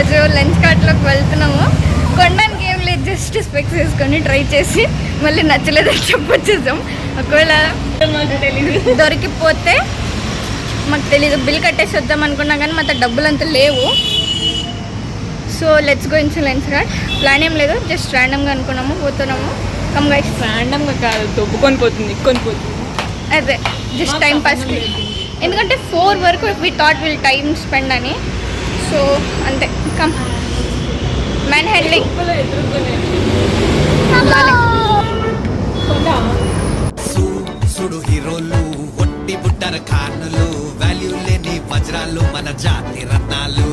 ఈరోజు లంచ్ కార్ట్లోకి వెళ్తున్నాము. కొనడానికి ఏం లేదు, జస్ట్ స్పెక్స్ వేసుకొని ట్రై చేసి మళ్ళీ నచ్చలేదని చెప్పొచ్చేసాం. ఒకవేళ దొరికిపోతే మాకు తెలీదు, బిల్ కట్టేసి వద్దాం అనుకున్నా కానీ మాతో డబ్బులు అంతా లేవు. So let's go in lunch cart. Plan ఏం లేదు, జస్ట్ ర్యాండమ్గా అనుకున్నాము, పోతున్నాము. Come guys. ర్యాండమ్గా కాదు, దొబ్బుకొని పోతుంది, అదే జస్ట్ టైం పాస్కి. ఎందుకంటే 4 వరకు we thought will time spend అని. సో అంతే, కమ్. మ్యాన్ హ్యాండ్లింగ్ సుడు హీరోలు ఒట్టి బుట్టర్ ఖానులు, వాల్యూ లేని వజ్రాలు మన జాతి రత్నాలు.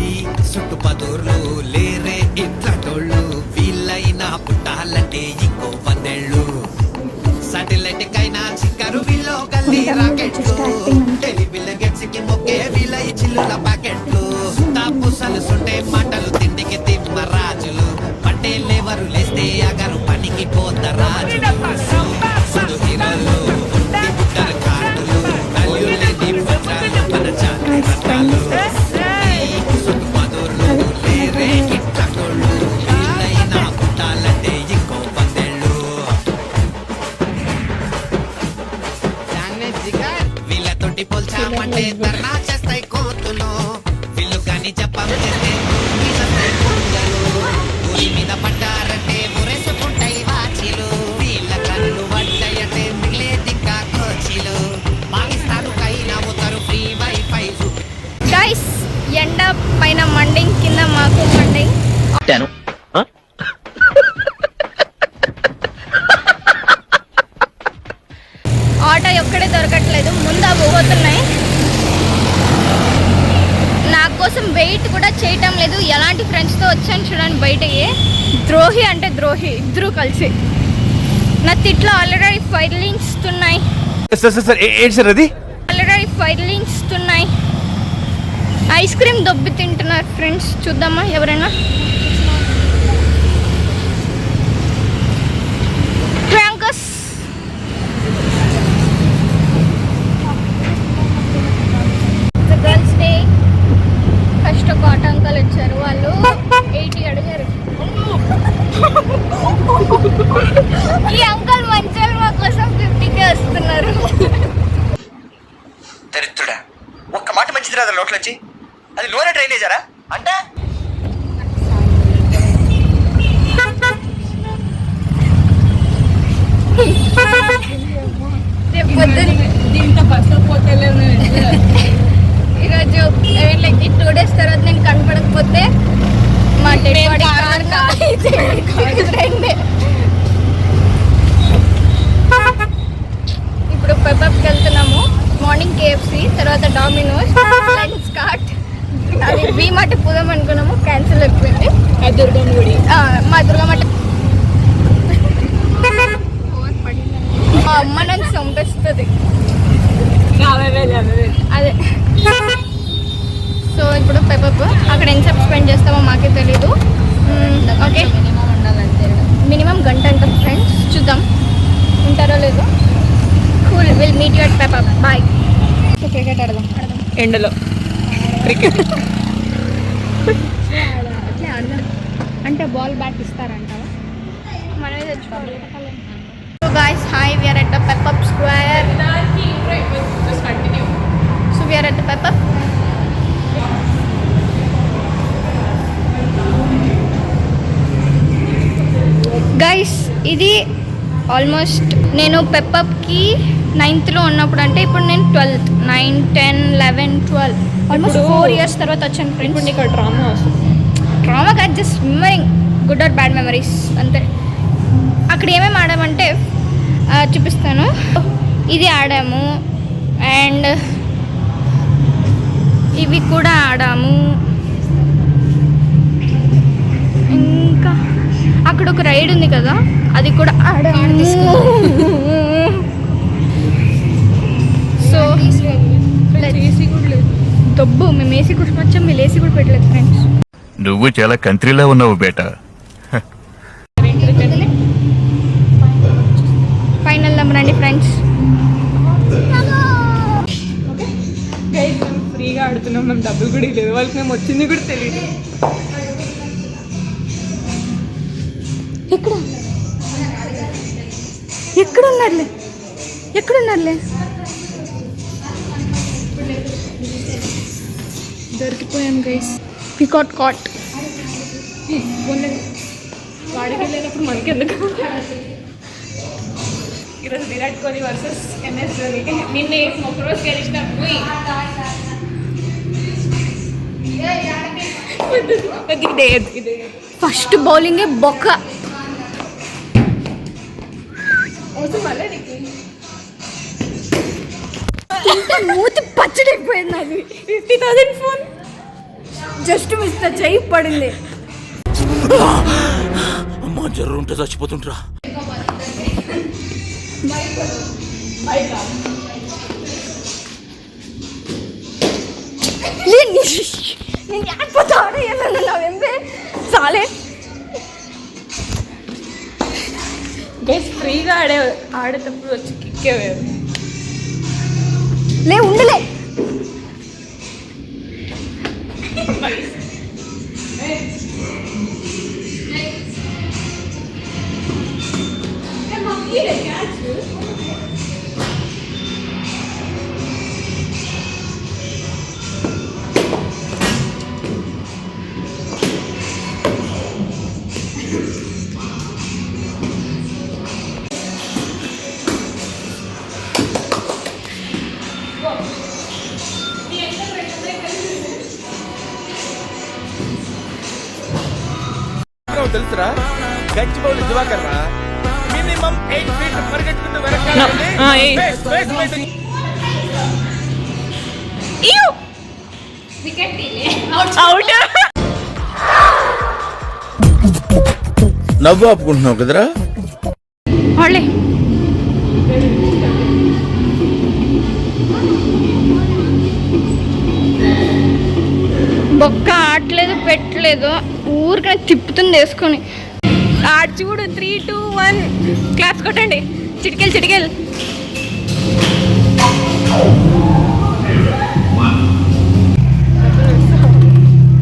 ఈ సుట్టు పదూర్లు లేరే ఇట్లాటోళ్ళు, వీళ్ళైనా పుట్టాలంటే ఇంకో 10 ఏళ్ళు. సాటిలైట్ కైనా చిక్కరు వీళ్ళు గల్లీ రాకెట్లు, టెలివిజన్ గెట్స్ కి మొక్కే వీళ్ళ చిల్లుల ప్యాకెట్లు. తాపుసలు సుంటే మాటలు తిండికి తిమ్మ రాజులు, పట్టేలేవరు లేస్తే అగరు పనికి పోత రాజులు. సుడు హీరోలు ఒట్టి బుట్టర్ ఖానులు, వాల్యూ లేని వజ్రాలు మన జాతి రత్నాలు. ఈ సుట్టు పదూర్లు లేరే ఇట్లాటోళ్ళు, వీళ్ళైనా పుట్టాలంటే ఇంకో 10 ఏళ్ళు. వీళ్ళతోటి పోల్చామంటే ధర్నా చేస్తాయి కోతులు, వీళ్ళు కానీ చెప్పాము చేస్తే ఊరి మీద పడ్డారంటే ఊరేసుకుంటాయి వాచిలు. వీళ్ళ కళ్ళు పడ్డాయంటే మిగిలేదు ఇంకా కోచిలు. పాకిస్తాన్ కైనా అవుతారు ఫ్రీ వైఫై. గైస్, ఎండ పైన మండింగ్, కింద మాకు మండింగ్. ఆటో ఎక్కడే దొరకట్లేదు, ముందు అవి పోతున్నాయి. నా కోసం వెయిట్ కూడా చేయటం లేదు. ఎలాంటి ఫ్రెండ్స్తో వచ్చాను చూడండి బయటకి. ద్రోహి అంటే ద్రోహి, ఇద్దరు కలిసి. నా తిట్లో ఆల్రెడీ ఫైర్లింగ్స్ ఉన్నాయి, ఆల్రెడీ ఫైర్లింగ్స్ ఉన్నాయి. ఐస్ క్రీమ్ దొబ్బి తింటున్నారు ఫ్రెండ్స్. చూద్దామా ఎవరైనా. ట్రాంకస్ గర్ల్స్ డే. ఫస్ట్ ఒక ఆటో అంకల్ వచ్చారు, వాళ్ళు 80 అడిగారు. ఈ అంకల్ మంచాలు మా కోసం 50కే వస్తున్నారు. దరిద్రుడా, ఒక్క మాట మంచిది రాదు నోట్లో వచ్చి. అది నూనె డ్రైనేజరా అంటే? ఈరోజు లైక్ 2 days తర్వాత నేను కనపడకపోతే మా డెడ్ బాడీ ఇప్పుడు పెపప్కి వెళ్తున్నాము. మార్నింగ్ KFC, తర్వాత డామినోస్, లంచ్ కార్ట్. అది వీమాట పోదాం అనుకున్నాము, క్యాన్సిల్ అయిపోయింది. మా దుర్గమ్మ అమ్మ నన్ను చంపేస్తుంది. అదే. సో ఇప్పుడు పెపప్ అక్కడ ఎంతసేపు స్పెండ్ చేస్తామో మాకే తెలీదు. ఓకే, మినిమం గంట అంటాం ఫ్రెండ్స్. చూద్దాం ఉంటారో లేదో. Cool, will meet you at Pepup. Bye. Cricket ఆడదాం ఎండలో. క్రికెట్ అట్లే ఆడదాం అంటే బాల్ బ్యాట్ ఇస్తారంటావా? మనమే తెచ్చుకోవాలి. So guys, hi, we're at the Pepup square. So we're at the Pepup. Guys, ఇది ఆల్మోస్ట్ నేను పెప్పప్కి 9th ఉన్నప్పుడు, అంటే ఇప్పుడు నేను 12th, 9, 10, 11, 12 ఆల్మోస్ట్ 4 years తర్వాత వచ్చాను ఫ్రెండ్స్. ఇప్పుడు నీకు డ్రామా వస్తుంది. డ్రామా కాదు, just remembering good or bad memories అంతే. అక్కడ ఏమేమి ఆడామంటే చూపిస్తాను. ఇది ఆడాము అండ్ ఇవి కూడా ఆడాము. ఇంకా అక్కడ ఒక రైడ్ ఉంది కదా, అది కూడా ఆడాము. సో దొబ్బు, మేము ఏసీ కూర్చొని వచ్చాం, మీరు ఏసీ కూడా పెట్టలేదు ఫ్రెండ్స్. నువ్వు చాలా కంట్రీలో ఉన్నావు బేటా. ఫైనల్ నెంబర్ అండి ఫ్రెండ్స్. ఫ్రీగా మాట్లాడుతున్నాం, మేము డబ్బులు కూడా లేదు, వాళ్ళకి మేము వచ్చింది కూడా తెలియదు. ఎక్కడున్నారులే దొరికిపోయాం గైస్. We got caught. వాడికి వెళ్ళినప్పుడు మనకి ఎందుకు? ఈరోజు విరాట్ కోహ్లీ వర్సెస్ MS ధోని. నిన్న ఒకరోజు గెలిచిన ఇదే ఫస్ట్ బౌలింగే బొక్క. మూతి పచ్చడైపోయింది. అది 50,000 ఫోన్ జస్ట్ మిస్ చెయ్యి పడింది. అమ్మా జర్రు ఉంటే చచ్చిపోతుంటరా. నేను యాకపోతే ఆడేయాలన్నావే చాలే. గైస్ ఫ్రీగా ఆడేటప్పుడు వచ్చి కిక్కేవేవి. లే ఉండలే. తెలుసురా గచ్చిబౌలి దివాకర్ రా. మినిమం 8 feet పరిగెట్టుకుంటూ నవ్వు ఆపుకుంటున్నావు కదరా. బొక్క ఆడలేదు పెట్టలేదు, ఊరికనే తిప్పుతుంది వేసుకొని. ఆడ చూడు 3, 2, 1 క్లాప్స్ కొట్టండి. చిటికెల్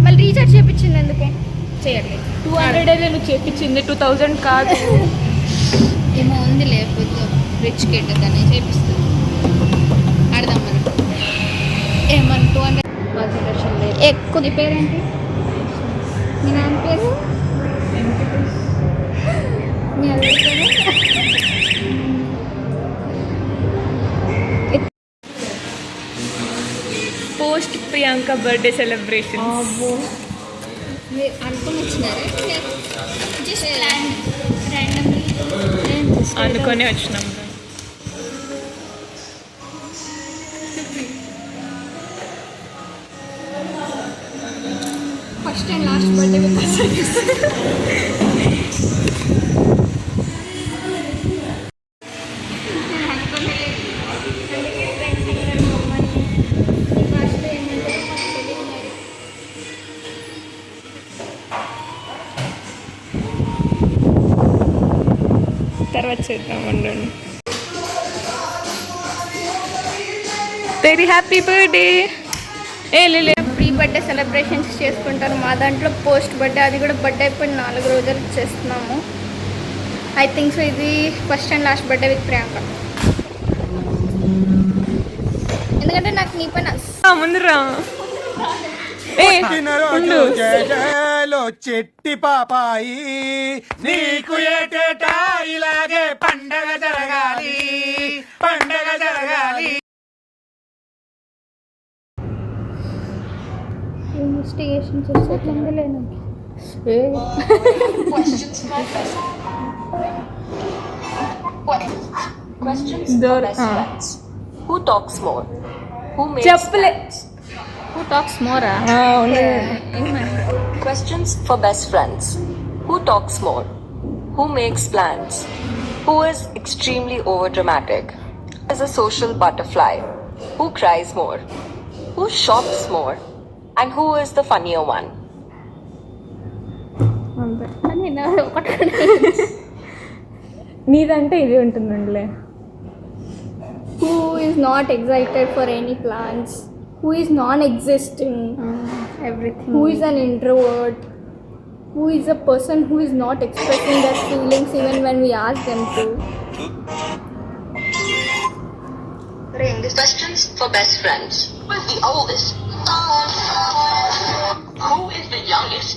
మళ్ళీ రీఛార్జ్ చేయించింది ఎందుకే? చేయట్లేదు. 200 నువ్వు చేపించింది, 2000 కాదు. ఏమో ఉంది లేకపోతే రిచ్ కిడ్ దాన్ని చేపిస్తుంది. ఆడదాం మనం. ఏమన్నా 200 ఎక్కువ. నీ పేరేంటి? మీ నాన్న పేరు? మీ అల్లుడి పేరు? Post Priyanka birthday celebration. మీరు అనుకుని వచ్చినారా? జస్ట్ ర్యాండమ్లీ అనుకొని వచ్చినాం. ఫస్ట్ అండ్ లాస్ట్ బర్త్డే తర్వాత చేద్దాం ఉండండి. Very happy birthday. Pre birthday celebrations చేసుకుంటారు. మా దాంట్లో పోస్ట్ బర్త్డే, అది కూడా బర్త్డే అయిపోయిన 4 రోజులు చేస్తున్నాము. ఐ థింక్ సో ఇది first and last birthday with Priyanka. ఎందుకంటే నాకు నీ పైన ముందురా చెట్టి పాపాయి నీకు ఏటేటా ఇలాగే పండగ జరగాలి. ఇన్వెస్టిగేషన్ చేస్తే లేను. Questions for best friends. Who talks more? Who makes చెప్పలే. plans? Who talks Mora? Questions for best friends. Who talks more? Who makes plans? Who is extremely overdramatic? Is a social butterfly? Who cries more? Who shops more? And who is the funnier one? నీదంటే ఇది ఉంటుందండిలే. Who is not excited for any plans? who is non-existing, everything who is an introvert, who is a person who is not expressing their feelings even when we ask them to. Questions for best friends. Who is the oldest? Who is the youngest?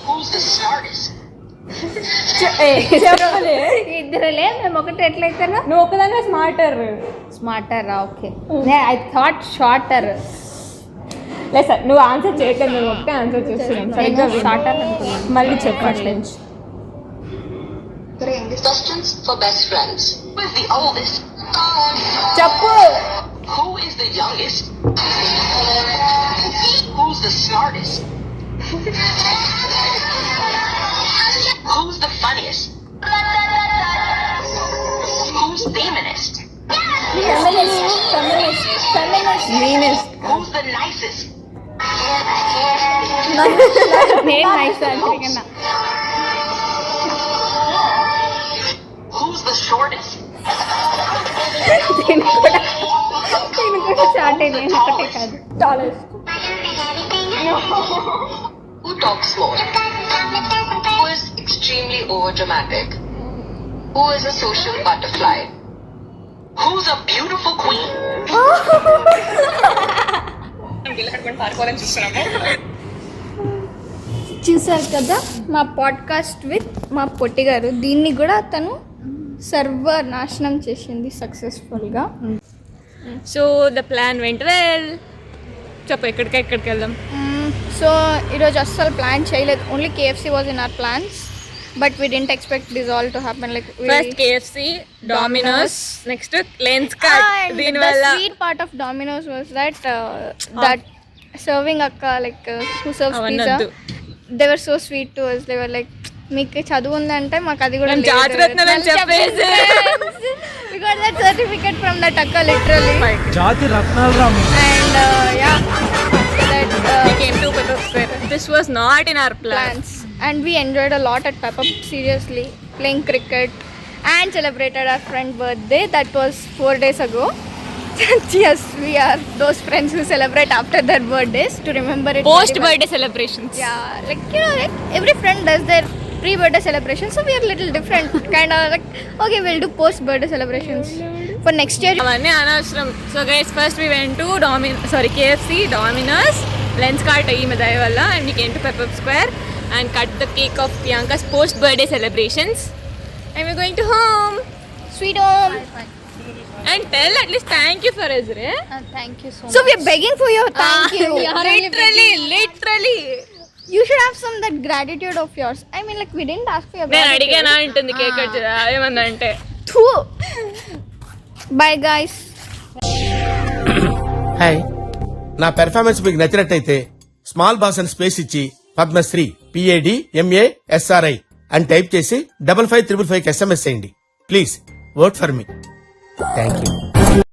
Who's the smartest? చెప్పలే ఇద్దరులే మేము ఒకటి ఎట్లయితేనా నువ్వు ఒకదానివే smarter okay I thought shorter లేదు sir నువ్వు answer చేయట్లేదు నువ్వు ఒకటే ఆన్సర్ చేస్తున్నాను సరిగ్గా షార్టర్ మళ్ళీ చెప్పట్లే Questions for best friends. Who is the oldest? చెప్పు Who is the youngest? Who's the smartest? Who's the funniest? Who's feminist? మీనెస్ట్ Who's the nicest? నేను నైస్ అనుకున్నా Who's the shortest? దీని కూడా షార్ట్ నేను ఒకటే కాదు tallest Who talks more? Who is extremely overdramatic? Who is a social butterfly? Who's a beautiful queen? చూసారు కదా మా పాడ్కాస్ట్ విత్ మా పొట్టి గారు దీన్ని కూడా తను సర్వనాశనం చేసింది సక్సెస్ఫుల్గా. So the plan went well. చెప్పు ఎక్కడికి వెళ్దాం. సో ఈరోజు అస్సలు ప్లాన్ చేయలేదు, only KFC was in our plans but we didn't expect this all to happen like first KFC, Domino's, next Lenskart. దీనివల్ల sweet part of Domino's was that serving akka like who serves pizza they were so sweet to us. They were like మీకు చదువు ఉందంటే మాకు అది కూడా జాతిరత్నాలు అని చెప్పేసి we got that certificate from that akka literally జాతి రత్నాలు రాము. and yeah that we came to Pep-Up Square. This was not in our plans and we enjoyed a lot at Pep-Up, seriously, playing cricket and celebrated our friend birthday that was 4 days ago. Yes, we are those friends who celebrate after their birthdays to remember it post very well. Birthday celebrations. Yeah, like you know, like every friend does their pre-birthday celebration, so we are little different. Kind of like, okay, we'll do post-birthday celebrations for next year. అవన్నీ అనవసరం. So guys first we went to KFC, Domino's, Lenskart ఈమె దయ వల్ల, and we came to Pep-Up Square and cut the cake of Priyanka's post birthday celebrations and we going to home. Sweet home. And tell at least thank you for Ezra. Thank you so much. So we are begging for your thank you. Literally. You should have some that gratitude of yours. I mean, like we didn't ask for your నేను gratitude. అడిగానా అంటుంది cake cut ఏమన్నా అంటే. Thu. Bye guys. Hi, నా performance మీకు నచ్చినట్టయితే small boss అని space ఇచ్చి పద్మశ్రీ PADMASRI అని టైప్ చేసి 5555 SMS చేయండి. Please vote for me. Thank you.